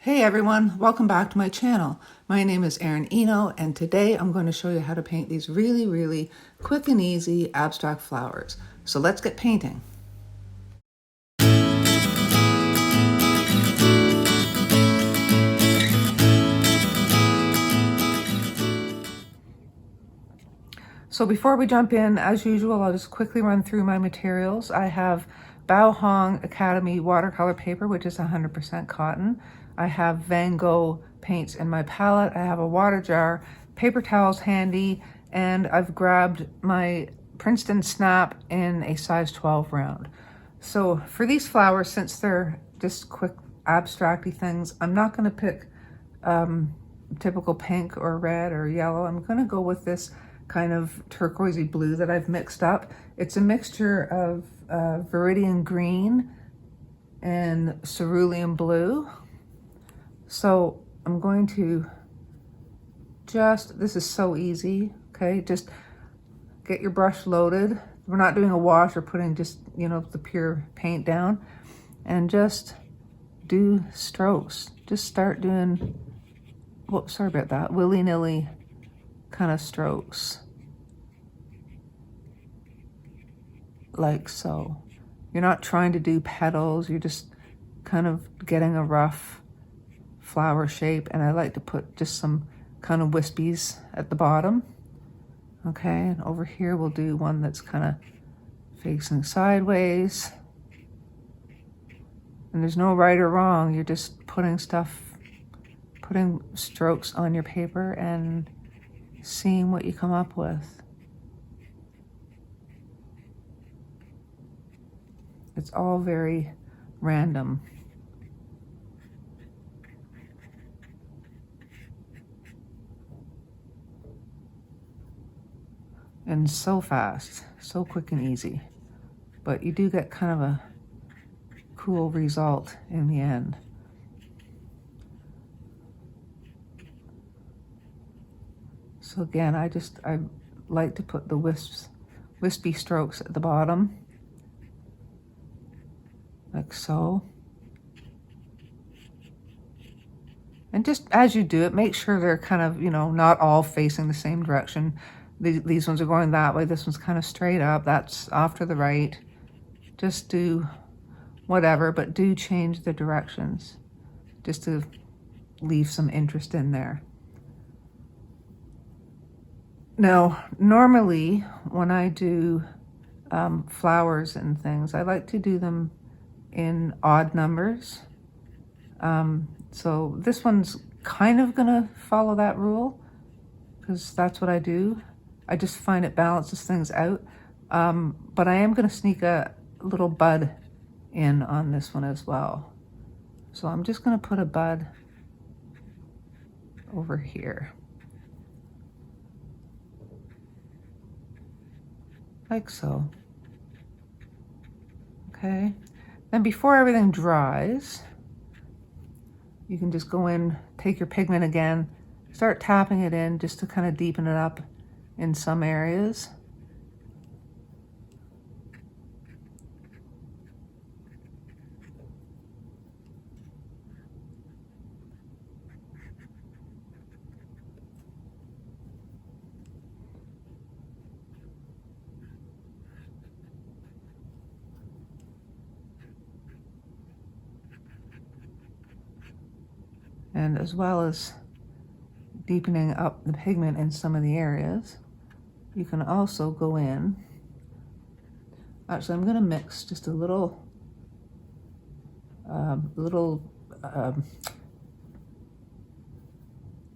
Hey everyone, welcome back to my channel. My name is Erin Eno, and today I'm going to show you how to paint these really quick and easy abstract flowers. So let's get painting. So before we jump in, as usual, I'll just quickly run through my materials. I have Baohong Academy watercolor paper, which is 100% cotton. I have Van Gogh paints in my palette. I have a water jar, paper towels handy, and I've grabbed my Princeton snap in a size 12 round. So for these flowers, since they're just quick abstracty things, I'm not going to pick typical pink or red or yellow. I'm going to go with this kind of turquoisey blue that I've mixed up. It's a mixture of Viridian green and cerulean blue. So I'm going to this is so easy, okay? Just get your brush loaded. We're not doing a wash or putting just, the pure paint down. And just do strokes. Just start doing, whoops, sorry about that, willy-nilly kind of strokes. Like so. You're not trying to do petals, you're just kind of getting a rough flower shape, and I like to put just some kind of wispies at the bottom. Okay, and over here we'll do one that's kind of facing sideways. And there's no right or wrong, you're just putting strokes on your paper and seeing what you come up with. It's all very random. And so fast, so quick and easy. But you do get kind of a cool result in the end. So again, I like to put the wispy strokes at the bottom, like so. And just as you do it, make sure they're kind of, not all facing the same direction. These ones are going that way, this one's kind of straight up, that's off to the right. Just do whatever, but do change the directions just to leave some interest in there. Now, normally when I do flowers and things, I like to do them in odd numbers. So this one's kind of gonna follow that rule because that's what I do. I just find it balances things out. But I am gonna sneak a little bud in on this one as well. So I'm just gonna put a bud over here. Like so. Okay. Then before everything dries, you can just go in, take your pigment again, start tapping it in just to kind of deepen it up in some areas. And as well as deepening up the pigment in some of the areas, you can also go in. Actually, I'm going to mix just a little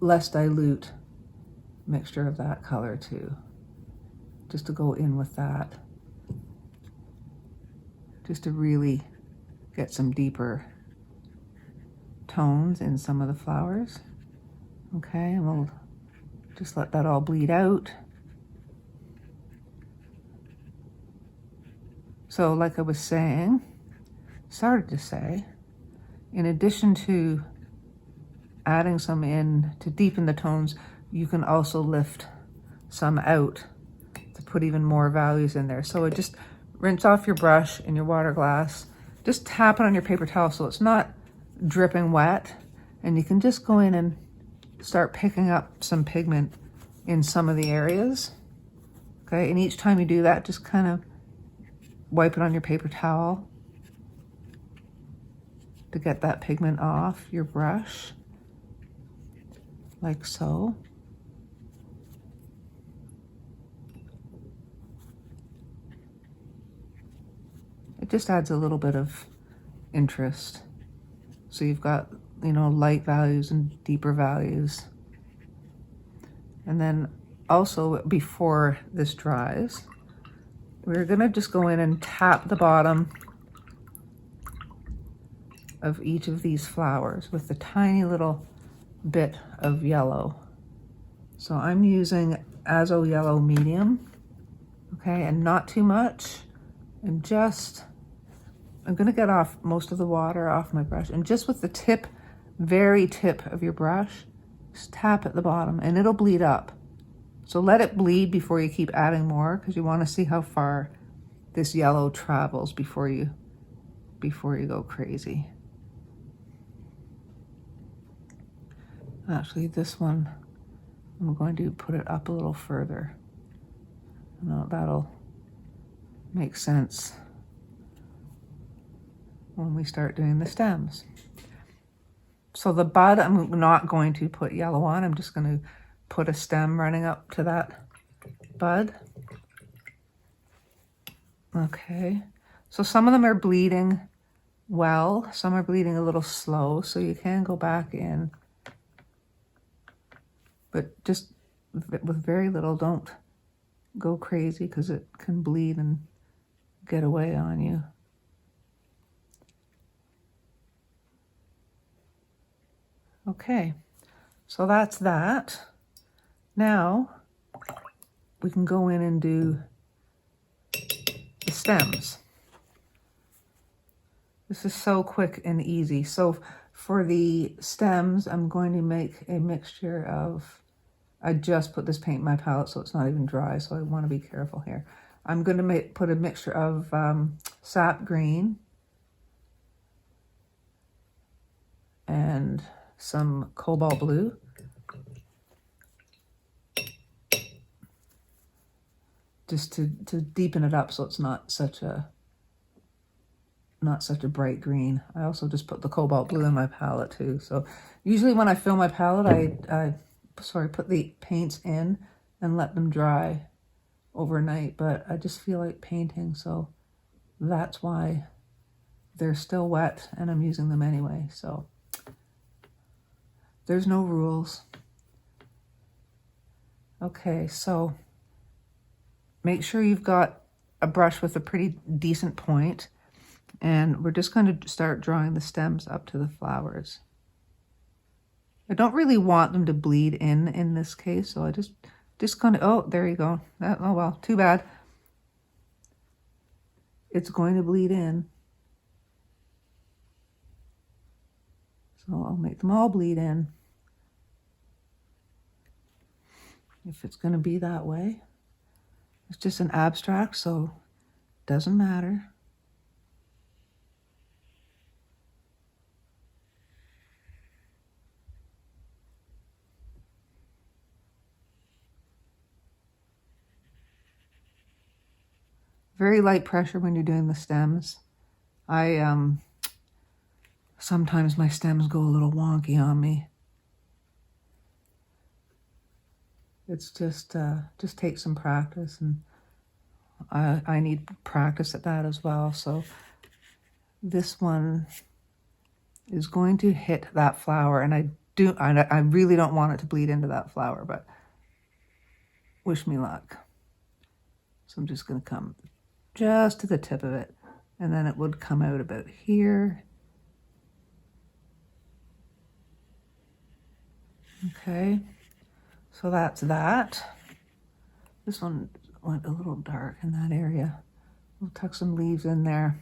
less dilute mixture of that color too, just to go in with that, just to really get some deeper tones in some of the flowers. Okay, and we'll just let that all bleed out. So like I was saying, started to say, in addition to adding some in to deepen the tones, you can also lift some out to put even more values in there. So just rinse off your brush and your water glass, just tap it on your paper towel so it's not dripping wet, And you can just go in and start picking up some pigment in some of the areas. Okay, and each time you do that, just kind of wipe it on your paper towel to get that pigment off your brush, like so. It just adds a little bit of interest. So you've got, you know, light values and deeper values. And then also before this dries, we're gonna just go in and tap the bottom of each of these flowers with the tiny little bit of yellow. So I'm using Azo Yellow Medium, okay, and not too much, and just, I'm gonna get off most of the water off my brush, and just with the tip, very tip of your brush, just tap at the bottom and it'll bleed up. So let it bleed before you keep adding more, because you want to see how far this yellow travels before you go crazy. Actually, this one, I'm going to put it up a little further. No, that'll make sense when we start doing the stems. So the bud, I'm not going to put yellow on. I'm just going to put a stem running up to that bud. Okay, so some of them are bleeding well, some are bleeding a little slow, so you can go back in, but just with very little. Don't go crazy because it can bleed and get away on you. Okay, so that's that. Now we can go in and do the stems. This is so quick and easy. So for the stems, I'm going to make a mixture of, I just put this paint in my palette so it's not even dry, so I want to be careful here. I'm going to put a mixture of sap green and some cobalt blue. Just to deepen it up so it's not such a bright green. I also just put the cobalt blue in my palette too. So usually when I fill my palette, I put the paints in and let them dry overnight, but I just feel like painting, so that's why they're still wet and I'm using them anyway. So there's no rules. Okay, so make sure you've got a brush with a pretty decent point, and we're just going to start drawing the stems up to the flowers. I don't really want them to bleed in this case, so I just going to, oh, there you go. Oh, well, too bad. It's going to bleed in. So I'll make them all bleed in, if it's going to be that way. It's just an abstract, so it doesn't matter. Very light pressure when you're doing the stems. Sometimes my stems go a little wonky on me. It's just takes some practice, and I need practice at that as well. So this one is going to hit that flower, and I really don't want it to bleed into that flower, but wish me luck. So I'm just going to come just to the tip of it, and then it would come out about here. Okay, so that's that. This one went a little dark in that area. We'll tuck some leaves in there.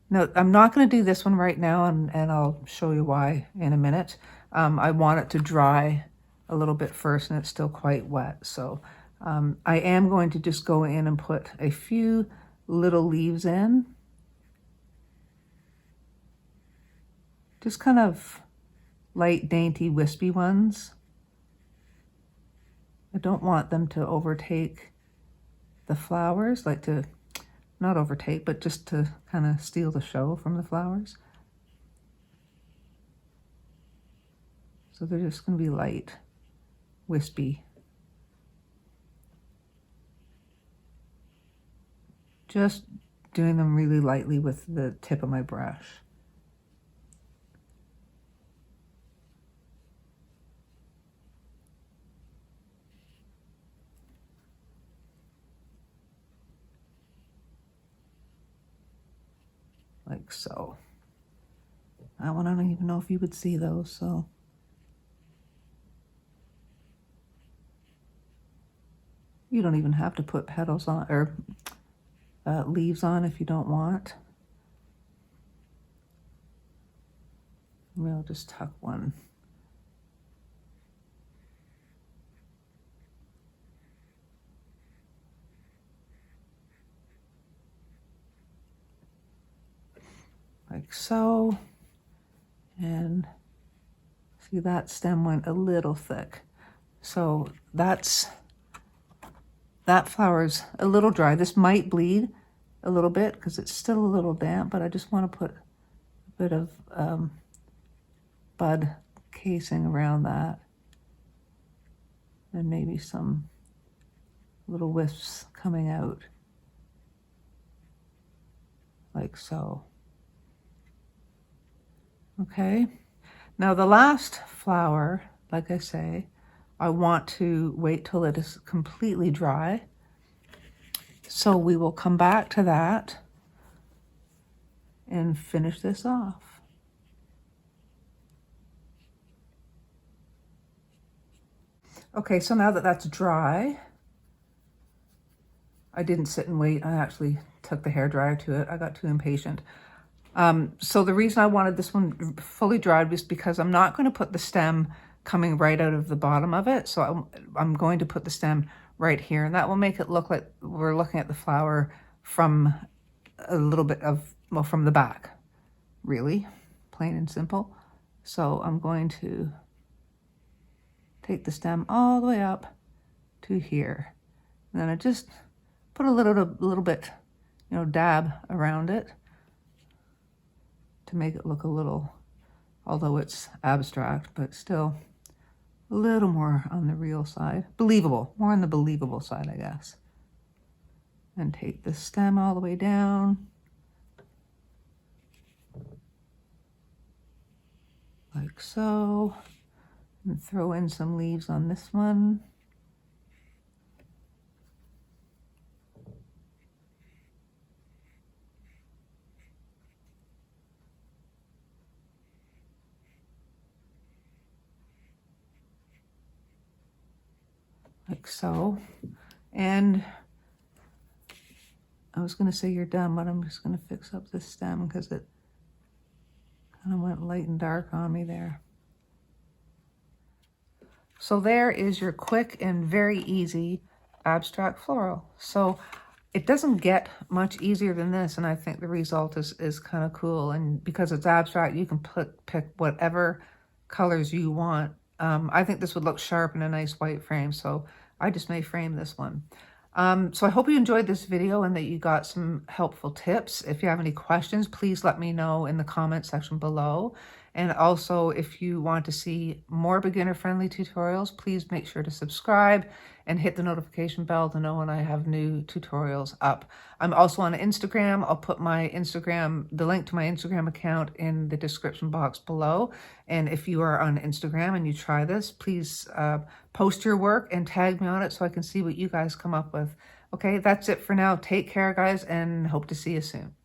No, I'm not going to do this one right now, and I'll show you why in a minute. I want it to dry a little bit first, and it's still quite wet. So I am going to just go in and put a few little leaves in. Just kind of light, dainty, wispy ones. I don't want them to overtake the flowers, like to, not overtake, but just to kind of steal the show from the flowers. So they're just going to be light, wispy. Just doing them really lightly with the tip of my brush. Like so. That one, I don't even know if you would see those, so. You don't even have to put petals on, or leaves on if you don't want. We'll just tuck one. Like so. And see, that stem went a little thick. So that flower's a little dry. This might bleed a little bit because it's still a little damp, but I just want to put a bit of bud casing around that. And maybe some little wisps coming out. Like so. Okay, now the last flower, like I say, I want to wait till it is completely dry. So we will come back to that and finish this off. Okay, so now that that's dry, I didn't sit and wait. I actually took the hairdryer to it. I got too impatient. So the reason I wanted this one fully dried was because I'm not going to put the stem coming right out of the bottom of it. So I'm going to put the stem right here, and that will make it look like we're looking at the flower from a little bit of, well, from the back, really, plain and simple. So I'm going to take the stem all the way up to here. And then I just put a little bit, you know, dab around it to make it look a little, although it's abstract, but still a little more on the real side. Believable, more on the believable side, I guess. And take the stem all the way down. Like so. And throw in some leaves on this one. Like so. And I was going to say you're done, but I'm just going to fix up this stem because it kind of went light and dark on me there. So there is your quick and very easy abstract floral. So it doesn't get much easier than this, and I think the result is kind of cool. And because it's abstract, you can pick whatever colors you want. I think this would look sharp in a nice white frame, so I just may frame this one. So I hope you enjoyed this video and that you got some helpful tips. If you have any questions, please let me know in the comment section below. And also, if you want to see more beginner-friendly tutorials, please make sure to subscribe and hit the notification bell to know when I have new tutorials up. I'm also on Instagram. I'll put my the link to my Instagram account in the description box below. And if you are on Instagram and you try this, please post your work and tag me on it so I can see what you guys come up with. Okay, that's it for now. Take care, guys, and hope to see you soon.